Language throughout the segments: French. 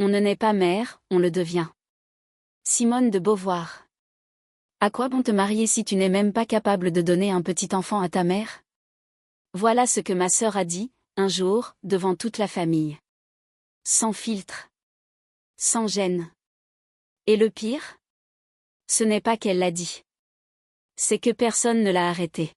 On ne naît pas mère, on le devient. Simone de Beauvoir. À quoi bon te marier si tu n'es même pas capable de donner un petit enfant à ta mère? Voilà ce que ma sœur a dit, un jour, devant toute la famille. Sans filtre. Sans gêne. Et le pire? Ce n'est pas qu'elle l'a dit. C'est que personne ne l'a arrêtée.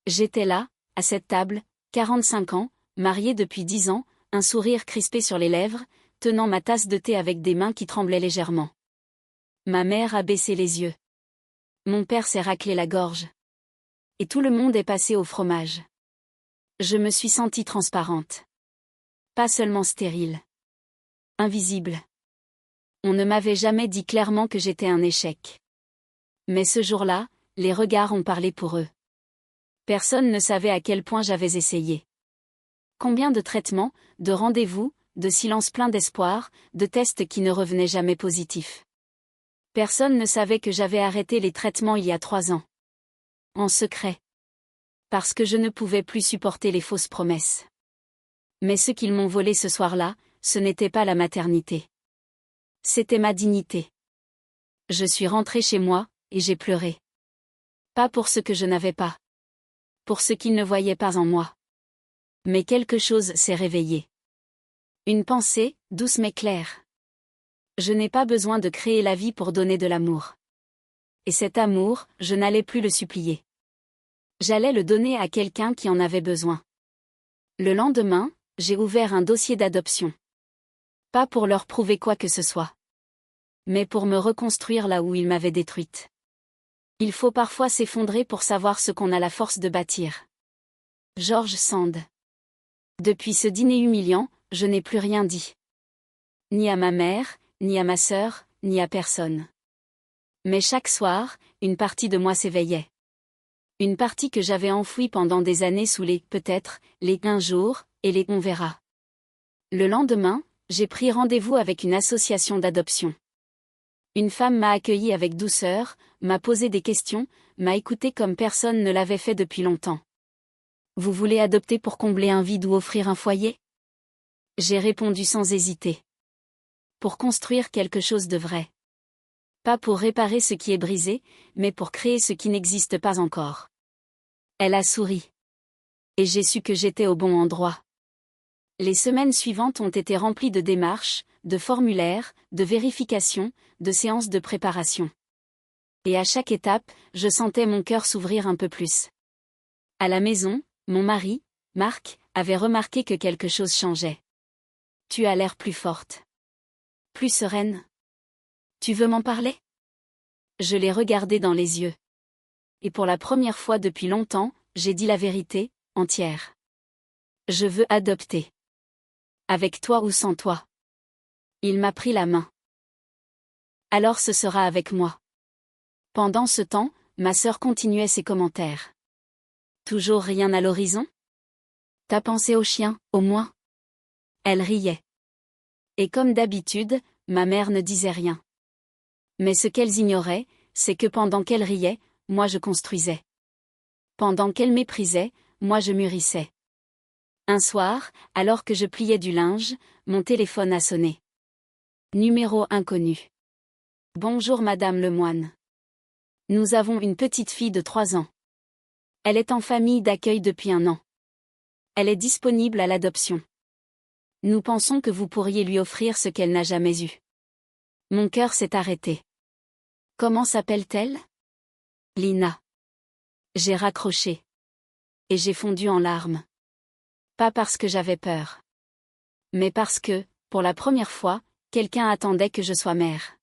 J'étais là, à cette table, 45 ans, mariée depuis 10 ans, un sourire crispé sur les lèvres, tenant ma tasse de thé avec des mains qui tremblaient légèrement. Ma mère a baissé les yeux. Mon père s'est raclé la gorge. Et tout le monde est passé au fromage. Je me suis sentie transparente. Pas seulement stérile. Invisible. On ne m'avait jamais dit clairement que j'étais un échec. Mais ce jour-là, les regards ont parlé pour eux. Personne ne savait à quel point j'avais essayé. Combien de traitements, de rendez-vous, de silences pleins d'espoir, de tests qui ne revenaient jamais positifs. Personne ne savait que j'avais arrêté les traitements il y a 3 ans. En secret. Parce que je ne pouvais plus supporter les fausses promesses. Mais ce qu'ils m'ont volé ce soir-là, ce n'était pas la maternité. C'était ma dignité. Je suis rentrée chez moi, et j'ai pleuré. Pas pour ce que je n'avais pas. Pour ce qu'ils ne voyaient pas en moi. Mais quelque chose s'est réveillé. Une pensée, douce mais claire. Je n'ai pas besoin de créer la vie pour donner de l'amour. Et cet amour, je n'allais plus le supplier. J'allais le donner à quelqu'un qui en avait besoin. Le lendemain, j'ai ouvert un dossier d'adoption. Pas pour leur prouver quoi que ce soit. Mais pour me reconstruire là où ils m'avaient détruite. Il faut parfois s'effondrer pour savoir ce qu'on a la force de bâtir. George Sand. Depuis ce dîner humiliant, je n'ai plus rien dit. Ni à ma mère, ni à ma sœur, ni à personne. Mais chaque soir, une partie de moi s'éveillait. Une partie que j'avais enfouie pendant des années sous les « peut-être », les « un jour » et les « on verra ». Le lendemain, j'ai pris rendez-vous avec une association d'adoption. Une femme m'a accueilli avec douceur, m'a posé des questions, m'a écouté comme personne ne l'avait fait depuis longtemps. Vous voulez adopter pour combler un vide ou offrir un foyer? J'ai répondu sans hésiter. Pour construire quelque chose de vrai. Pas pour réparer ce qui est brisé, mais pour créer ce qui n'existe pas encore. Elle a souri. Et j'ai su que j'étais au bon endroit. Les semaines suivantes ont été remplies de démarches, de formulaires, de vérifications, de séances de préparation. Et à chaque étape, je sentais mon cœur s'ouvrir un peu plus. À la maison, mon mari, Marc, avait remarqué que quelque chose changeait. Tu as l'air plus forte. Plus sereine. Tu veux m'en parler? Je l'ai regardé dans les yeux. Et pour la première fois depuis longtemps, j'ai dit la vérité, entière. Je veux adopter. Avec toi ou sans toi. Il m'a pris la main. Alors ce sera avec moi. Pendant ce temps, ma sœur continuait ses commentaires. Toujours rien à l'horizon? T'as pensé au chien, au moins? Elle riait. Et comme d'habitude, ma mère ne disait rien. Mais ce qu'elles ignoraient, c'est que pendant qu'elle riait, moi je construisais. Pendant qu'elle méprisait, moi je mûrissais. Un soir, alors que je pliais du linge, mon téléphone a sonné. Numéro inconnu. Bonjour Madame Lemoine. Nous avons une petite fille de 3 ans. Elle est en famille d'accueil depuis 1 an. Elle est disponible à l'adoption. Nous pensons que vous pourriez lui offrir ce qu'elle n'a jamais eu. Mon cœur s'est arrêté. Comment s'appelle-t-elle? Lina. J'ai raccroché. Et j'ai fondu en larmes. Pas parce que j'avais peur. Mais parce que, pour la première fois, quelqu'un attendait que je sois mère.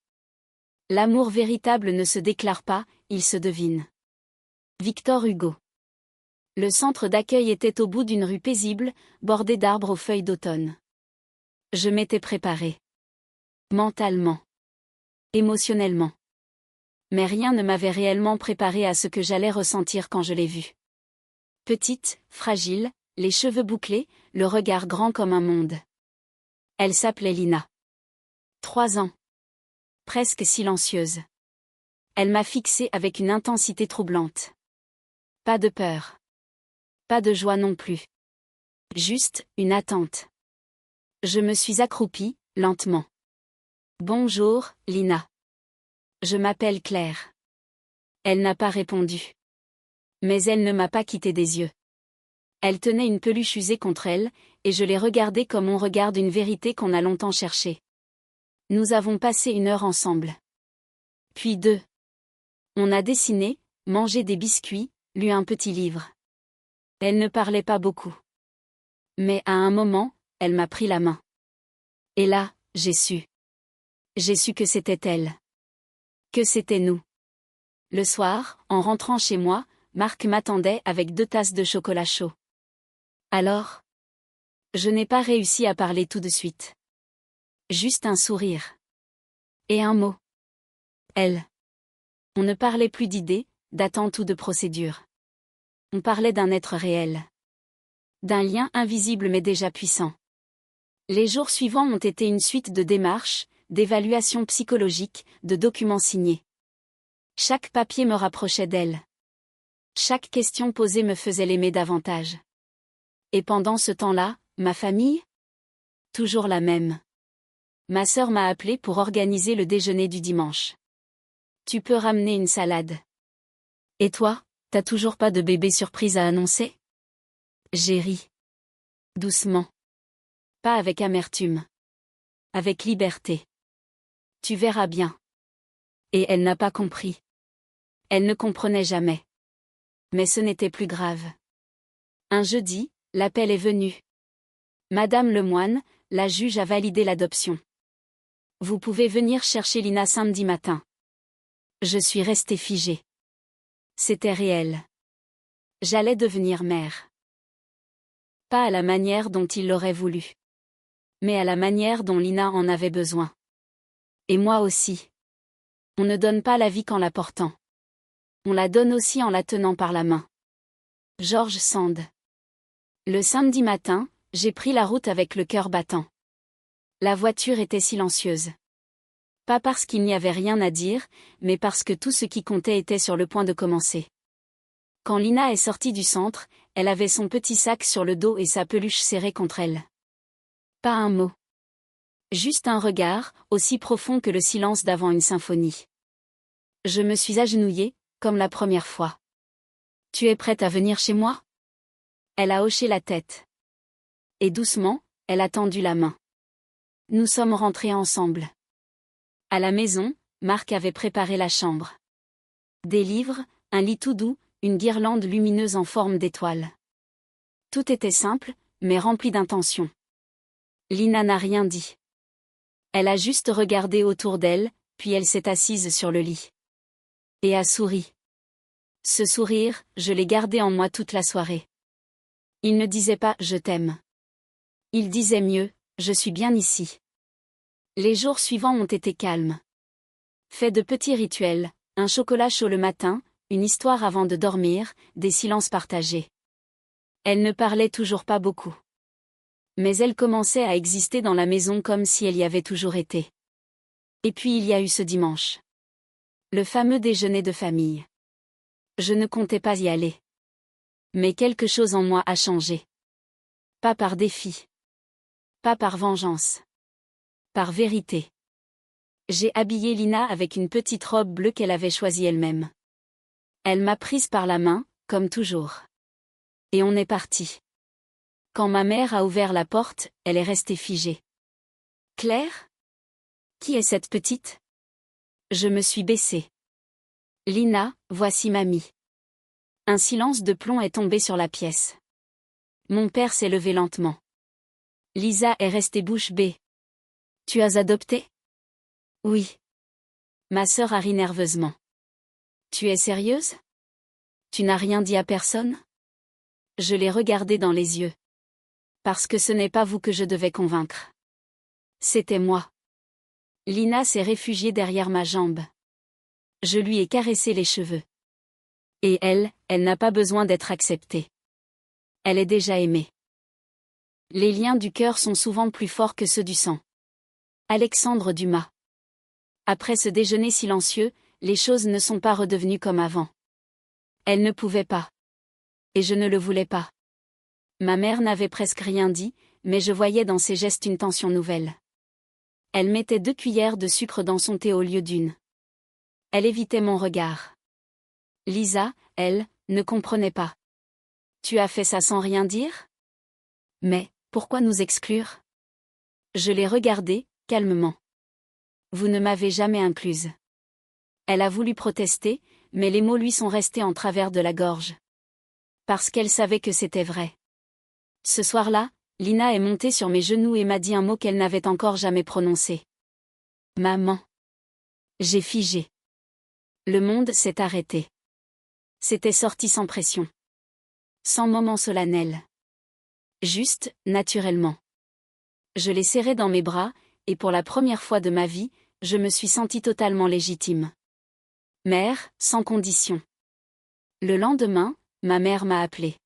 L'amour véritable ne se déclare pas, il se devine. Victor Hugo. Le centre d'accueil était au bout d'une rue paisible, bordée d'arbres aux feuilles d'automne. Je m'étais préparée. Mentalement. Émotionnellement. Mais rien ne m'avait réellement préparée à ce que j'allais ressentir quand je l'ai vue. Petite, fragile, les cheveux bouclés, le regard grand comme un monde. Elle s'appelait Lina. 3 ans. Presque silencieuse. Elle m'a fixée avec une intensité troublante. Pas de peur. Pas de joie non plus. Juste, une attente. Je me suis accroupie, lentement. Bonjour, Lina. Je m'appelle Claire. Elle n'a pas répondu. Mais elle ne m'a pas quitté des yeux. Elle tenait une peluche usée contre elle, et je l'ai regardée comme on regarde une vérité qu'on a longtemps cherchée. Nous avons passé 1 heure ensemble. Puis 2. On a dessiné, mangé des biscuits, lu un petit livre. Elle ne parlait pas beaucoup. Mais à un moment, elle m'a pris la main. Et là, j'ai su. J'ai su que c'était elle. Que c'était nous. Le soir, en rentrant chez moi, Marc m'attendait avec 2 tasses de chocolat chaud. Alors? Je n'ai pas réussi à parler tout de suite. Juste un sourire. Et un mot. Elle. On ne parlait plus d'idées, d'attentes ou de procédures. On parlait d'un être réel. D'un lien invisible mais déjà puissant. Les jours suivants ont été une suite de démarches, d'évaluations psychologiques, de documents signés. Chaque papier me rapprochait d'elle. Chaque question posée me faisait l'aimer davantage. Et pendant ce temps-là, ma famille? Toujours la même. Ma sœur m'a appelé pour organiser le déjeuner du dimanche. Tu peux ramener une salade. Et toi, t'as toujours pas de bébé surprise à annoncer? J'ai ri. Doucement. Pas avec amertume. Avec liberté. Tu verras bien. Et elle n'a pas compris. Elle ne comprenait jamais. Mais ce n'était plus grave. Un jeudi, l'appel est venu. Madame Lemoine, la juge a validé l'adoption. Vous pouvez venir chercher Lina samedi matin. Je suis restée figée. C'était réel. J'allais devenir mère. Pas à la manière dont il l'aurait voulu. Mais à la manière dont Lina en avait besoin. Et moi aussi. On ne donne pas la vie qu'en la portant. On la donne aussi en la tenant par la main. George Sand. Le samedi matin, j'ai pris la route avec le cœur battant. La voiture était silencieuse. Pas parce qu'il n'y avait rien à dire, mais parce que tout ce qui comptait était sur le point de commencer. Quand Lina est sortie du centre, elle avait son petit sac sur le dos et sa peluche serrée contre elle. Pas un mot. Juste un regard, aussi profond que le silence d'avant une symphonie. Je me suis agenouillée, comme la première fois. Tu es prête à venir chez moi? Elle a hoché la tête. Et doucement, elle a tendu la main. Nous sommes rentrés ensemble. À la maison, Marc avait préparé la chambre. Des livres, un lit tout doux, une guirlande lumineuse en forme d'étoile. Tout était simple, mais rempli d'intention. Lina n'a rien dit. Elle a juste regardé autour d'elle, puis elle s'est assise sur le lit. Et a souri. Ce sourire, je l'ai gardé en moi toute la soirée. Il ne disait pas « je t'aime ». Il disait mieux « je suis bien ici ». Les jours suivants ont été calmes. Fait de petits rituels, un chocolat chaud le matin, une histoire avant de dormir, des silences partagés. Elle ne parlait toujours pas beaucoup. Mais elle commençait à exister dans la maison comme si elle y avait toujours été. Et puis il y a eu ce dimanche. Le fameux déjeuner de famille. Je ne comptais pas y aller. Mais quelque chose en moi a changé. Pas par défi. Pas par vengeance. Par vérité. J'ai habillé Lina avec une petite robe bleue qu'elle avait choisie elle-même. Elle m'a prise par la main, comme toujours. Et on est parti. Quand ma mère a ouvert la porte, elle est restée figée. Claire? Qui est cette petite? Je me suis baissée. Lina, voici mamie. Un silence de plomb est tombé sur la pièce. Mon père s'est levé lentement. Lisa est restée bouche bée. Tu as adopté? Oui. Ma sœur a ri nerveusement. Tu es sérieuse? Tu n'as rien dit à personne? Je l'ai regardée dans les yeux. Parce que ce n'est pas vous que je devais convaincre. C'était moi. Lina s'est réfugiée derrière ma jambe. Je lui ai caressé les cheveux. Et elle n'a pas besoin d'être acceptée. Elle est déjà aimée. Les liens du cœur sont souvent plus forts que ceux du sang. Alexandre Dumas. Après ce déjeuner silencieux, les choses ne sont pas redevenues comme avant. Elle ne pouvait pas. Et je ne le voulais pas. Ma mère n'avait presque rien dit, mais je voyais dans ses gestes une tension nouvelle. Elle mettait 2 cuillères de sucre dans son thé au lieu d'une. Elle évitait mon regard. Lisa, elle, ne comprenait pas. Tu as fait ça sans rien dire? Mais, pourquoi nous exclure? Je l'ai regardée, calmement. Vous ne m'avez jamais incluse. Elle a voulu protester, mais les mots lui sont restés en travers de la gorge. Parce qu'elle savait que c'était vrai. Ce soir-là, Lina est montée sur mes genoux et m'a dit un mot qu'elle n'avait encore jamais prononcé. Maman. J'ai figé. Le monde s'est arrêté. C'était sorti sans pression. Sans moment solennel. Juste, naturellement. Je l'ai serrée dans mes bras, et pour la première fois de ma vie, je me suis sentie totalement légitime. Mère, sans condition. Le lendemain, ma mère m'a appelée.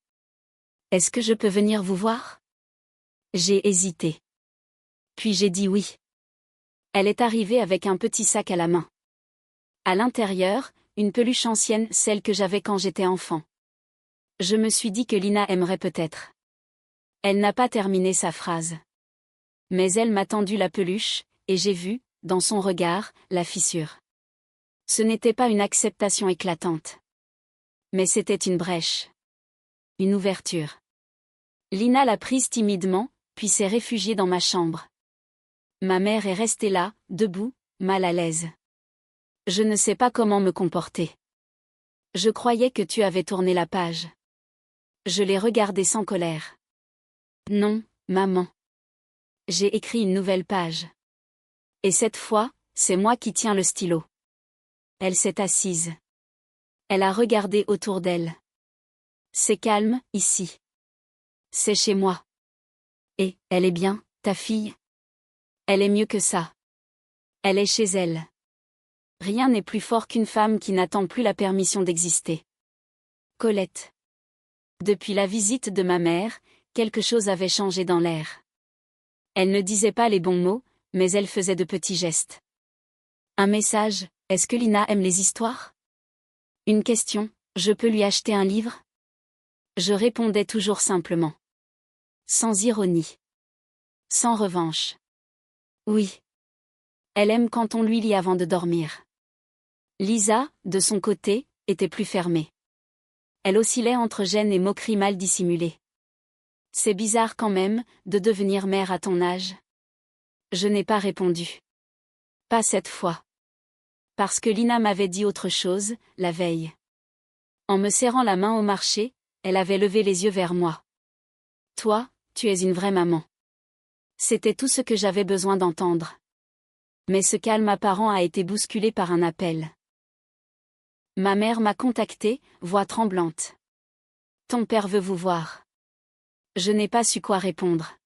Est-ce que je peux venir vous voir? J'ai hésité. Puis j'ai dit oui. Elle est arrivée avec un petit sac à la main. À l'intérieur, une peluche ancienne, celle que j'avais quand j'étais enfant. Je me suis dit que Lina aimerait peut-être. Elle n'a pas terminé sa phrase. Mais elle m'a tendu la peluche, et j'ai vu, dans son regard, la fissure. Ce n'était pas une acceptation éclatante. Mais c'était une brèche. Une ouverture. Lina l'a prise timidement, puis s'est réfugiée dans ma chambre. Ma mère est restée là, debout, mal à l'aise. Je ne sais pas comment me comporter. Je croyais que tu avais tourné la page. Je l'ai regardée sans colère. Non, maman. J'ai écrit une nouvelle page. Et cette fois, c'est moi qui tiens le stylo. Elle s'est assise. Elle a regardé autour d'elle. C'est calme, ici. C'est chez moi. Et, elle est bien, ta fille? Elle est mieux que ça. Elle est chez elle. Rien n'est plus fort qu'une femme qui n'attend plus la permission d'exister. Colette. Depuis la visite de ma mère, quelque chose avait changé dans l'air. Elle ne disait pas les bons mots, mais elle faisait de petits gestes. Un message, est-ce que Lina aime les histoires? Une question, je peux lui acheter un livre? Je répondais toujours simplement. Sans ironie. Sans revanche. Oui. Elle aime quand on lui lit avant de dormir. Lisa, de son côté, était plus fermée. Elle oscillait entre gêne et moquerie mal dissimulée. C'est bizarre quand même, de devenir mère à ton âge. Je n'ai pas répondu. Pas cette fois. Parce que Lina m'avait dit autre chose, la veille. En me serrant la main au marché, elle avait levé les yeux vers moi. Toi, tu es une vraie maman. C'était tout ce que j'avais besoin d'entendre. Mais ce calme apparent a été bousculé par un appel. Ma mère m'a contactée, voix tremblante. Ton père veut vous voir. Je n'ai pas su quoi répondre.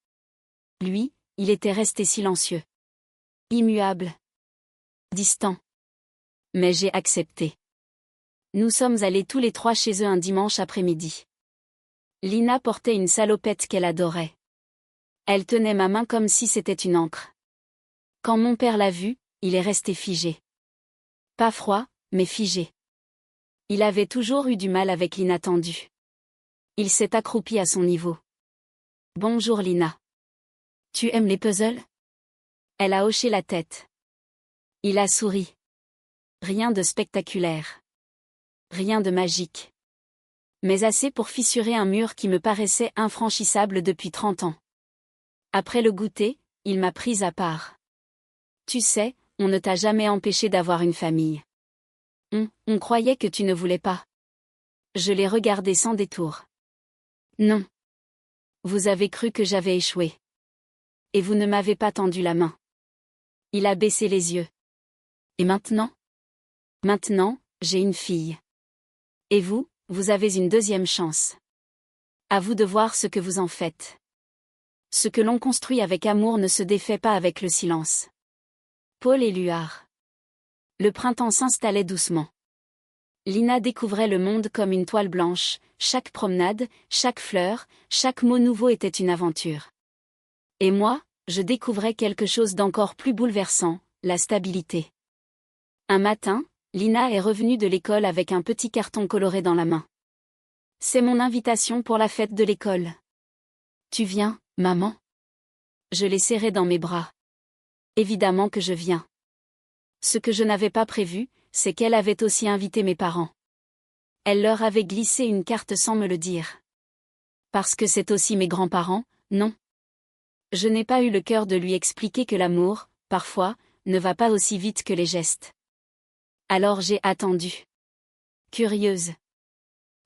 Lui, il était resté silencieux. Immuable. Distant. Mais j'ai accepté. Nous sommes allés tous les 3 chez eux un dimanche après-midi. Lina portait une salopette qu'elle adorait. Elle tenait ma main comme si c'était une encre. Quand mon père l'a vue, il est resté figé. Pas froid, mais figé. Il avait toujours eu du mal avec l'inattendu. Il s'est accroupi à son niveau. Bonjour Lina. Tu aimes les puzzles? Elle a hoché la tête. Il a souri. Rien de spectaculaire. Rien de magique. Mais assez pour fissurer un mur qui me paraissait infranchissable depuis 30 ans. Après le goûter, il m'a prise à part. Tu sais, on ne t'a jamais empêché d'avoir une famille. On croyait que tu ne voulais pas. Je l'ai regardé sans détour. Non. Vous avez cru que j'avais échoué. Et vous ne m'avez pas tendu la main. Il a baissé les yeux. Et maintenant? Maintenant, j'ai une fille. Et vous, vous avez une deuxième chance. À vous de voir ce que vous en faites. Ce que l'on construit avec amour ne se défait pas avec le silence. Paul Éluard. Le printemps s'installait doucement. Lina découvrait le monde comme une toile blanche, chaque promenade, chaque fleur, chaque mot nouveau était une aventure. Et moi, je découvrais quelque chose d'encore plus bouleversant, la stabilité. Un matin, Lina est revenue de l'école avec un petit carton coloré dans la main. C'est mon invitation pour la fête de l'école. Tu viens, maman? Je l'ai serré dans mes bras. Évidemment que je viens. Ce que je n'avais pas prévu, c'est qu'elle avait aussi invité mes parents. Elle leur avait glissé une carte sans me le dire. Parce que c'est aussi mes grands-parents, non? Je n'ai pas eu le cœur de lui expliquer que l'amour, parfois, ne va pas aussi vite que les gestes. Alors j'ai attendu. Curieuse.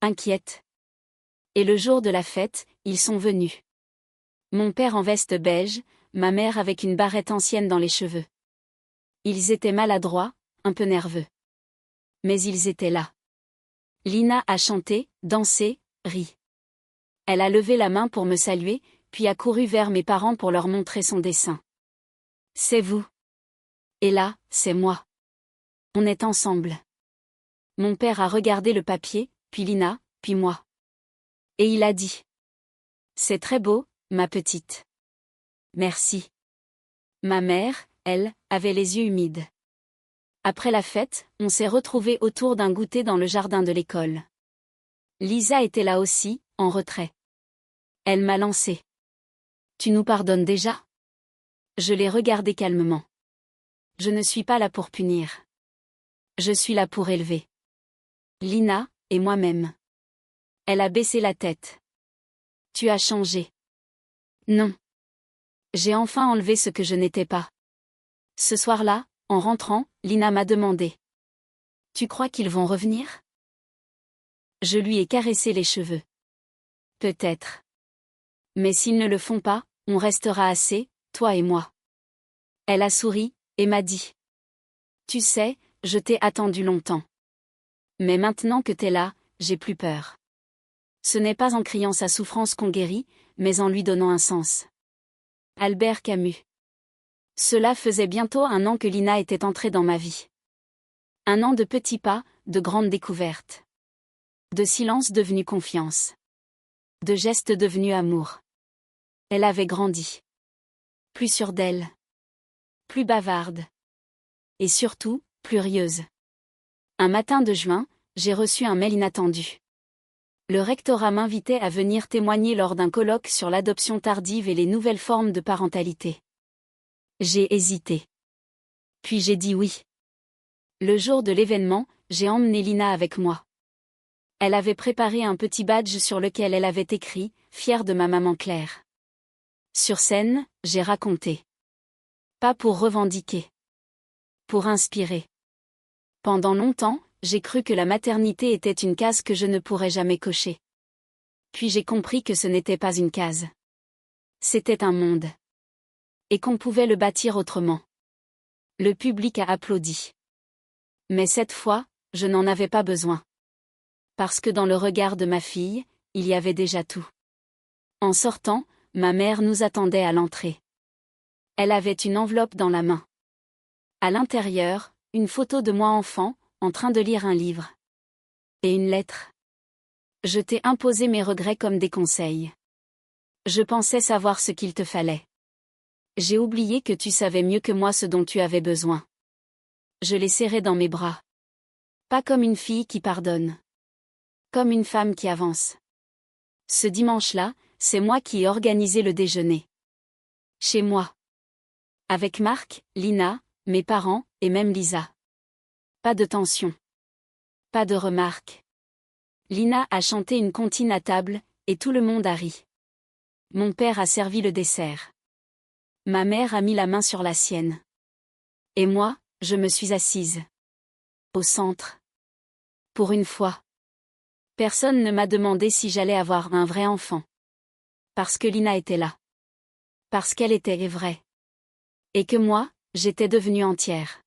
Inquiète. Et le jour de la fête, ils sont venus. Mon père en veste beige, ma mère avec une barrette ancienne dans les cheveux. Ils étaient maladroits, un peu nerveux. Mais ils étaient là. Lina a chanté, dansé, ri. Elle a levé la main pour me saluer, puis a couru vers mes parents pour leur montrer son dessin. C'est vous. Et là, c'est moi. On est ensemble. Mon père a regardé le papier, puis Lina, puis moi. Et il a dit. C'est très beau, ma petite. Merci. Ma mère, elle, avait les yeux humides. Après la fête, on s'est retrouvés autour d'un goûter dans le jardin de l'école. Lisa était là aussi, en retrait. Elle m'a lancé. Tu nous pardonnes déjà? Je l'ai regardé calmement. Je ne suis pas là pour punir. Je suis là pour élever. Lina, et moi-même. Elle a baissé la tête. Tu as changé. Non. J'ai enfin enlevé ce que je n'étais pas. Ce soir-là, en rentrant, Lina m'a demandé. Tu crois qu'ils vont revenir? Je lui ai caressé les cheveux. Peut-être. Mais s'ils ne le font pas, on restera assez, toi et moi. Elle a souri, et m'a dit. Tu sais, je t'ai attendu longtemps. Mais maintenant que t'es là, j'ai plus peur. Ce n'est pas en criant sa souffrance qu'on guérit, mais en lui donnant un sens. Albert Camus. Cela faisait bientôt 1 an que Lina était entrée dans ma vie. 1 an de petits pas, de grandes découvertes. De silence devenu confiance. De gestes devenus amour. Elle avait grandi. Plus sûre d'elle. Plus bavarde. Et surtout, plus rieuse. Un matin de juin, j'ai reçu un mail inattendu. Le rectorat m'invitait à venir témoigner lors d'un colloque sur l'adoption tardive et les nouvelles formes de parentalité. J'ai hésité. Puis j'ai dit oui. Le jour de l'événement, j'ai emmené Lina avec moi. Elle avait préparé un petit badge sur lequel elle avait écrit « Fière de ma maman Claire ». Sur scène, j'ai raconté. Pas pour revendiquer. Pour inspirer. Pendant longtemps, j'ai cru que la maternité était une case que je ne pourrais jamais cocher. Puis j'ai compris que ce n'était pas une case. C'était un monde. Et qu'on pouvait le bâtir autrement. Le public a applaudi. Mais cette fois, je n'en avais pas besoin. Parce que dans le regard de ma fille, il y avait déjà tout. En sortant, ma mère nous attendait à l'entrée. Elle avait une enveloppe dans la main. À l'intérieur, une photo de moi enfant, en train de lire un livre. Et une lettre. Je t'ai imposé mes regrets comme des conseils. Je pensais savoir ce qu'il te fallait. J'ai oublié que tu savais mieux que moi ce dont tu avais besoin. Je l'ai serré dans mes bras. Pas comme une fille qui pardonne. Comme une femme qui avance. Ce dimanche-là, c'est moi qui ai organisé le déjeuner. Chez moi. Avec Marc, Lina, mes parents, et même Lisa. Pas de tension. Pas de remarques. Lina a chanté une comptine à table, et tout le monde a ri. Mon père a servi le dessert. Ma mère a mis la main sur la sienne. Et moi, je me suis assise. Au centre. Pour une fois. Personne ne m'a demandé si j'allais avoir un vrai enfant. Parce que Lina était là. Parce qu'elle était vraie. Et que moi, j'étais devenue entière.